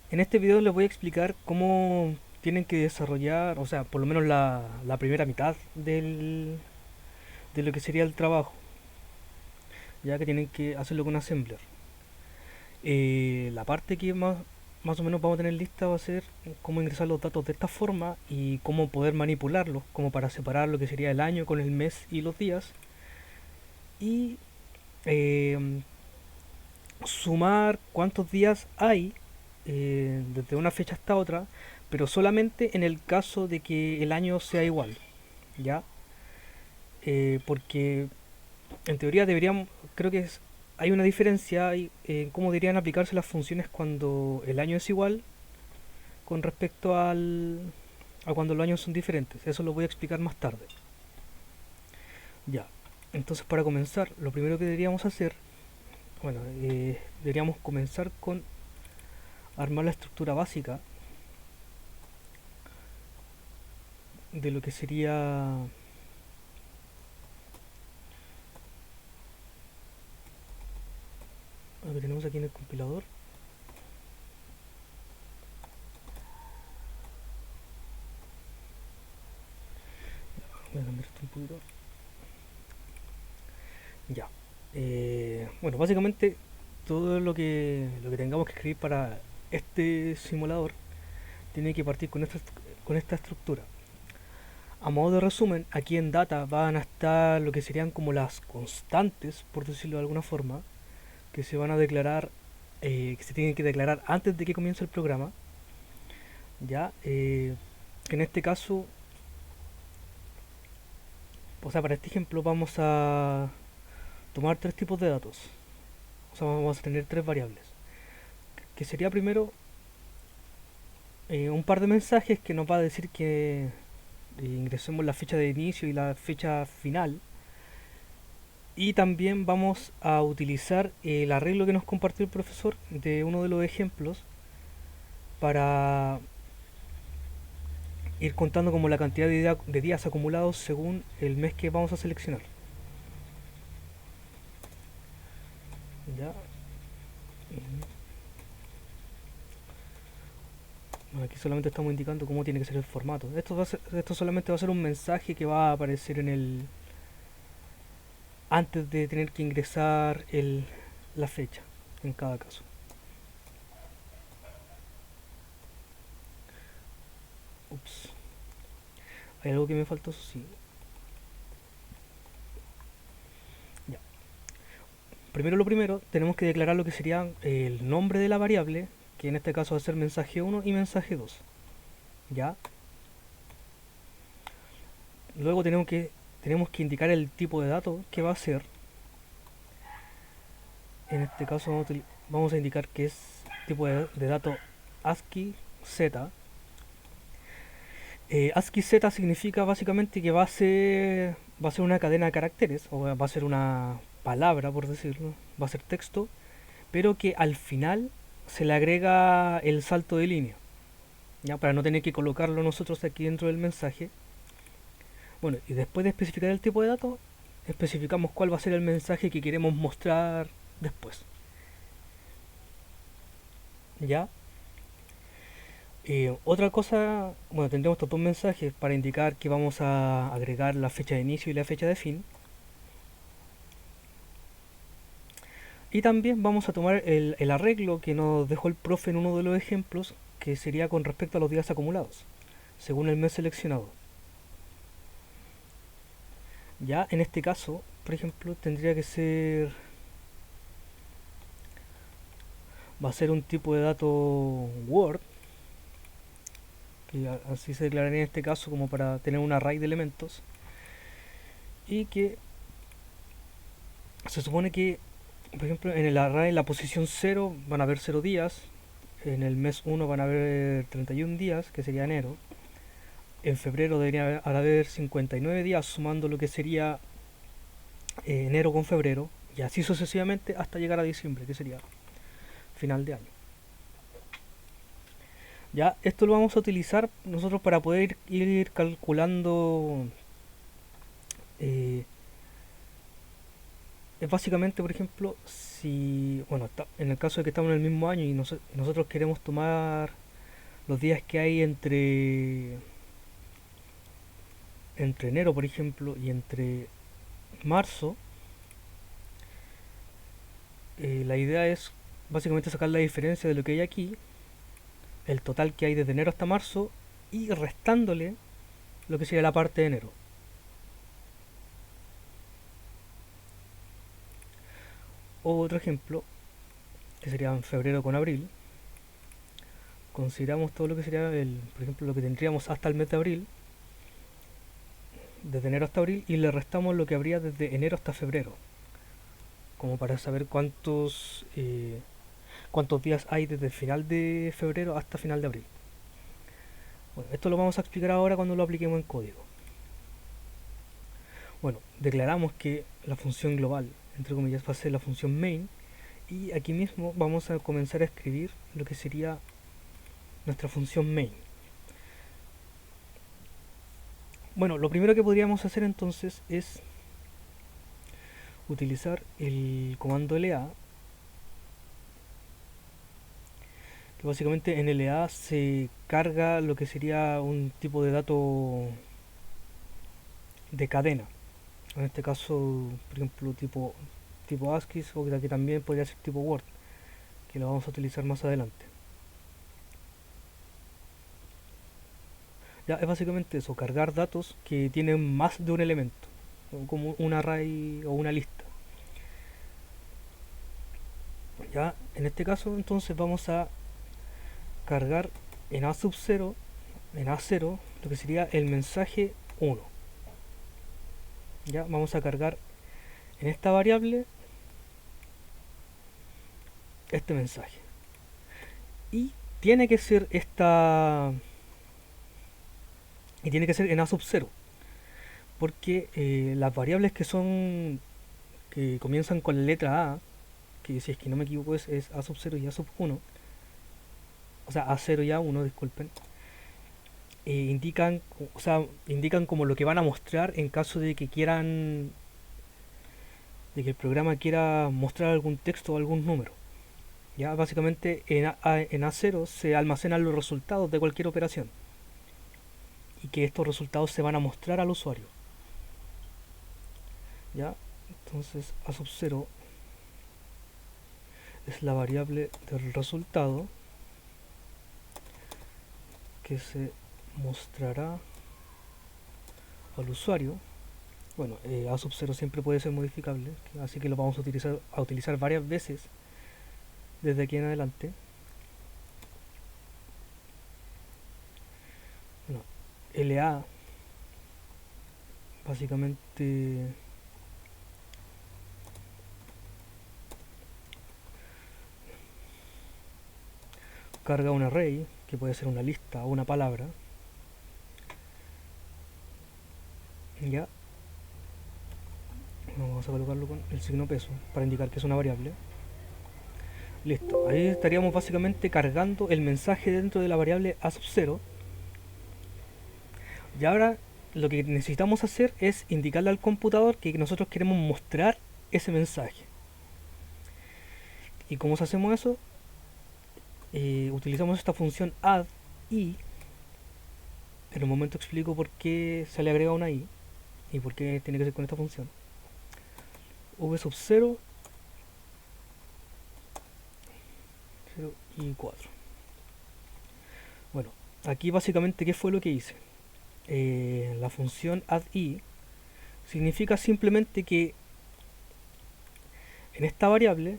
En este video les voy a explicar cómo tienen que desarrollar, o sea, por lo menos la primera mitad de lo que sería el trabajo, ya que tienen que hacerlo con Assembler. La parte que más o menos vamos a tener lista va a ser cómo ingresar los datos de esta forma y cómo poder manipularlos, como para separar lo que sería el año con el mes y los días, y eh, sumar cuántos días hay desde una fecha hasta otra, pero solamente en el caso de que el año sea igual, ¿ya? Porque en teoría deberíamos, creo que hay una diferencia en cómo deberían aplicarse las funciones cuando el año es igual con respecto a cuando los años son diferentes. Eso lo voy a explicar más tarde. Ya. Entonces, para comenzar, lo primero que deberíamos hacer, bueno, deberíamos comenzar con armar la estructura básica de lo que sería lo que tenemos aquí en el compilador. Voy a cambiar esto un poquito. Ya. Bueno, básicamente todo lo que tengamos que escribir para este simulador tiene que partir con esta estructura. A modo de resumen, aquí en data van a estar lo que serían como las constantes, por decirlo de alguna forma, que se van a declarar, que se tienen que declarar antes de que comience el programa. Ya, en este caso, o sea, para este ejemplo vamos a tomar tres tipos de datos. O sea, vamos a tener tres variables. Que sería primero un par de mensajes que nos va a decir que ingresemos la fecha de inicio y la fecha final. Y también vamos a utilizar el arreglo que nos compartió el profesor de uno de los ejemplos para ir contando como la cantidad de días acumulados según el mes que vamos a seleccionar. ¿Ya? Bueno, aquí solamente estamos indicando cómo tiene que ser el formato. Esto solamente va a ser un mensaje que va a aparecer en el antes de tener que ingresar la fecha en cada caso. Ups. ¿Hay algo que me faltó? Sí. Ya. Primero lo primero, tenemos que declarar lo que sería el nombre de la variable, que en este caso va a ser mensaje uno y mensaje 2. ¿Ya? Luego tenemos que indicar el tipo de dato que va a ser. En este caso vamos a indicar que es tipo de dato ASCII Z. ASCII Z significa básicamente que va a ser una cadena de caracteres, o va a ser una palabra, por decirlo, va a ser texto, pero que al final se le agrega el salto de línea, ya para no tener que colocarlo nosotros aquí dentro del mensaje. Bueno, y después de especificar el tipo de dato, especificamos cuál va a ser el mensaje que queremos mostrar después. ¿Ya? Otra cosa, bueno, tendremos estos dos mensajes para indicar que vamos a agregar la fecha de inicio y la fecha de fin. Y también vamos a tomar el arreglo que nos dejó el profe en uno de los ejemplos, que sería con respecto a los días acumulados, según el mes seleccionado. Ya en este caso, por ejemplo, tendría que ser, va a ser un tipo de dato Word, que así se declararía en este caso como para tener un array de elementos, y que se supone que, por ejemplo, en el array en la posición cero van a haber 0 días, en el mes uno van a haber 31 días, que sería enero, en febrero debería haber 59 días, sumando lo que sería enero con febrero, y así sucesivamente hasta llegar a diciembre, que sería final de año. Ya, esto lo vamos a utilizar nosotros para poder ir calculando eh, es básicamente, por ejemplo, si, bueno, en el caso de que estamos en el mismo año y nosotros queremos tomar los días que hay entre enero, por ejemplo, y entre marzo, la idea es básicamente sacar la diferencia de lo que hay aquí, el total que hay desde enero hasta marzo, y restándole lo que sería la parte de enero. O otro ejemplo, que sería en febrero con abril, consideramos todo lo que sería, por ejemplo, lo que tendríamos hasta el mes de abril, desde enero hasta abril, y le restamos lo que habría desde enero hasta febrero, como para saber cuántos días hay desde el final de febrero hasta final de abril. Bueno, esto lo vamos a explicar ahora cuando lo apliquemos en código. Bueno, declaramos que la función global, entre comillas, va a ser la función main, y aquí mismo vamos a comenzar a escribir lo que sería nuestra función main. Bueno, lo primero que podríamos hacer entonces es utilizar el comando LA, que básicamente en LA se carga lo que sería un tipo de dato de cadena. En este caso, por ejemplo, tipo ASCII, o que también podría ser tipo Word, que lo vamos a utilizar más adelante. Ya es básicamente eso, cargar datos que tienen más de un elemento, como un array o una lista. Ya en este caso entonces vamos a cargar en A sub 0, en A0, lo que sería el mensaje 1. Ya vamos a cargar en esta variable este mensaje. Y tiene que ser y tiene que ser en A sub 0, porque las variables que comienzan con la letra A, que si es que no me equivoco es A sub 0 y A sub 1, o sea, A0 y A1, disculpen, indican como lo que van a mostrar en caso de que el programa quiera mostrar algún texto o algún número. Ya básicamente en A0 se almacenan los resultados de cualquier operación y que estos resultados se van a mostrar al usuario. Ya, entonces A sub 0 es la variable del resultado que se mostrará al usuario. Bueno, A sub 0 siempre puede ser modificable, así que lo vamos a utilizar varias veces desde aquí en adelante. Bueno, LA básicamente carga un array, que puede ser una lista o una palabra. Ya, vamos a colocarlo con el signo peso para indicar que es una variable. Listo, ahí estaríamos básicamente cargando el mensaje dentro de la variable A sub 0. Y ahora lo que necesitamos hacer es indicarle al computador que nosotros queremos mostrar ese mensaje. ¿Y cómo hacemos eso? Utilizamos esta función add y en un momento explico por qué se le agrega una i y por qué tiene que ser con esta función. V sub 0, 0 y 4. Bueno, aquí básicamente qué fue lo que hice. La función add i significa simplemente que en esta variable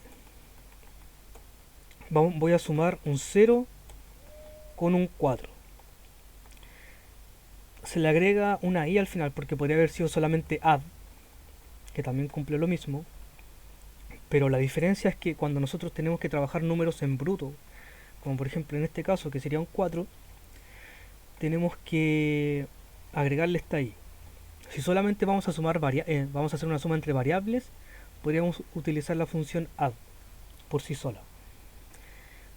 voy a sumar un 0 con un 4. Se le agrega una i al final porque podría haber sido solamente add, que también cumple lo mismo, pero la diferencia es que cuando nosotros tenemos que trabajar números en bruto, como por ejemplo en este caso que sería un 4, tenemos que agregarle esta i. Si solamente vamos a hacer una suma entre variables, podríamos utilizar la función add por sí sola.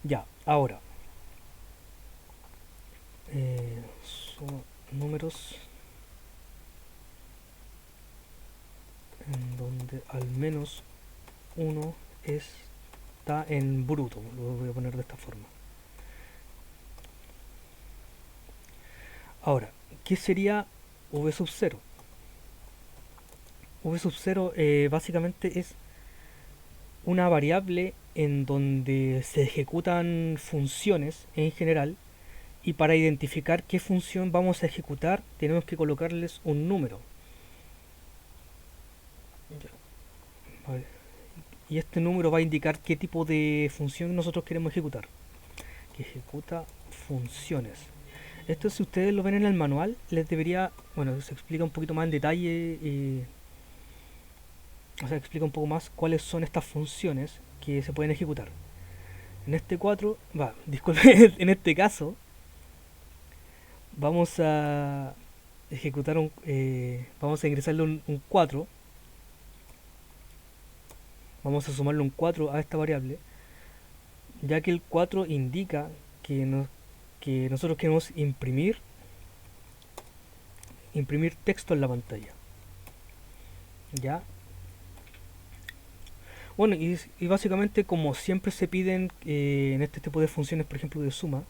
Ya, ahora suma números en donde al menos 1 está en bruto, lo voy a poner de esta forma. Ahora, ¿qué sería v sub 0? V sub 0 básicamente es una variable en donde se ejecutan funciones en general, y para identificar qué función vamos a ejecutar tenemos que colocarles un número. Vale. Y este número va a indicar qué tipo de función nosotros queremos ejecutar. Que ejecuta funciones. Esto, si ustedes lo ven en el manual, les debería, bueno, se explica un poquito más en detalle, o sea, explica un poco más cuáles son estas funciones que se pueden ejecutar. En este 4, disculpe, en este caso, vamos a ejecutar vamos a ingresarle un 4, vamos a sumarle un 4 a esta variable, ya que el 4 indica que nosotros queremos imprimir texto en la pantalla. ¿Ya? Bueno, y básicamente, como siempre se piden en este tipo de funciones, por ejemplo de suma,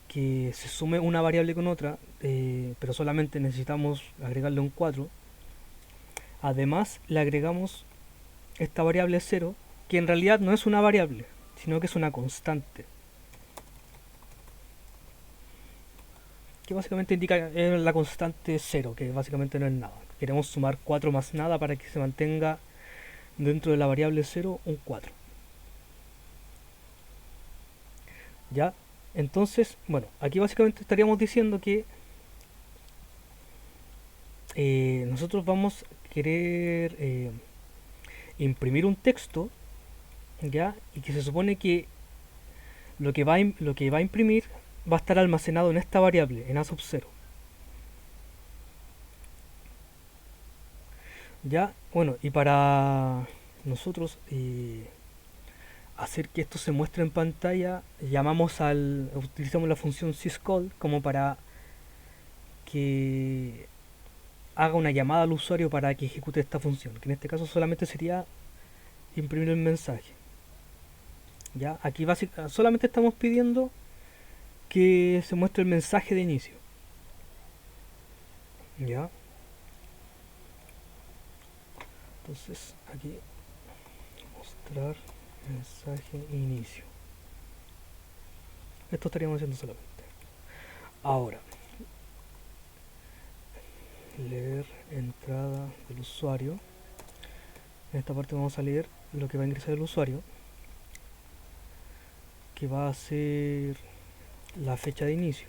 que se sume una variable con otra, pero solamente necesitamos agregarle un 4. Además le agregamos esta variable 0, que en realidad no es una variable, sino que es una constante, que básicamente indica la constante 0, que básicamente no es nada. Queremos sumar 4 más nada para que se mantenga dentro de la variable 0 un 4. ¿Ya? Entonces, bueno, aquí básicamente estaríamos diciendo que nosotros vamos a querer imprimir un texto, ¿ya? Y que se supone que lo que va a imprimir va a estar almacenado en esta variable, en a sub 0. ¿Ya? Bueno, y para nosotros hacer que esto se muestre en pantalla, utilizamos la función syscall como para que haga una llamada al usuario para que ejecute esta función, que en este caso solamente sería imprimir el mensaje. ¿Ya? Aquí solamente estamos pidiendo que se muestre el mensaje de inicio. ¿Ya? Entonces aquí mostrar mensaje inicio. Esto estaríamos haciendo solamente. Ahora, leer entrada del usuario. En esta parte vamos a leer lo que va a ingresar el usuario, que va a ser la fecha de inicio.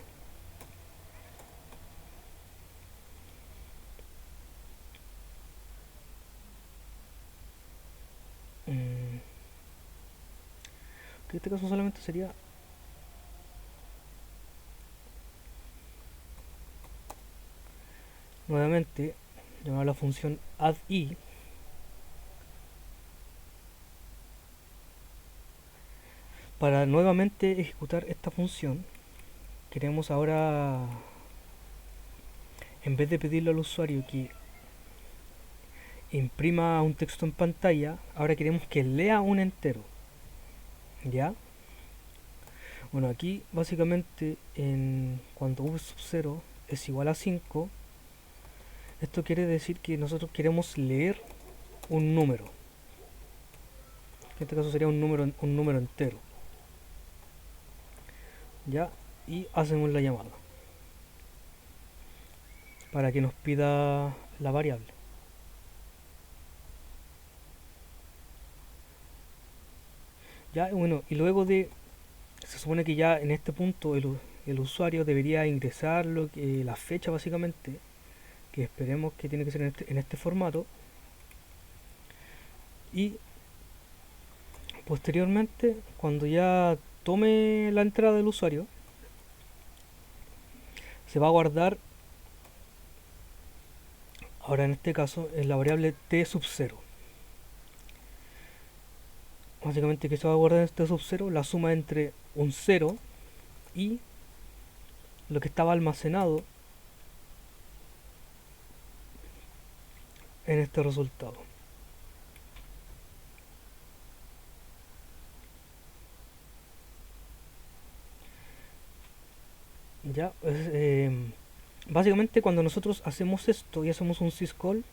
Que en este caso solamente sería nuevamente llamar a la función addI para nuevamente ejecutar esta función. Queremos ahora, en vez de pedirle al usuario que imprima un texto en pantalla, ahora queremos que lea un entero. ¿Ya? Bueno, aquí básicamente cuando v sub 0 es igual a 5, esto quiere decir que nosotros queremos leer un número. En este caso sería un número entero. ¿Ya? Y hacemos la llamada para que nos pida la variable. ¿Ya? Bueno, y luego se supone que ya en este punto el usuario debería ingresar la fecha básicamente, que esperemos que tiene que ser en este formato, y posteriormente, cuando ya tome la entrada del usuario, se va a guardar, ahora en este caso, en la variable t sub 0. Básicamente, que se va a guardar en t sub 0 la suma entre un 0 y lo que estaba almacenado en este resultado. Ya, básicamente cuando nosotros hacemos esto y hacemos un syscall,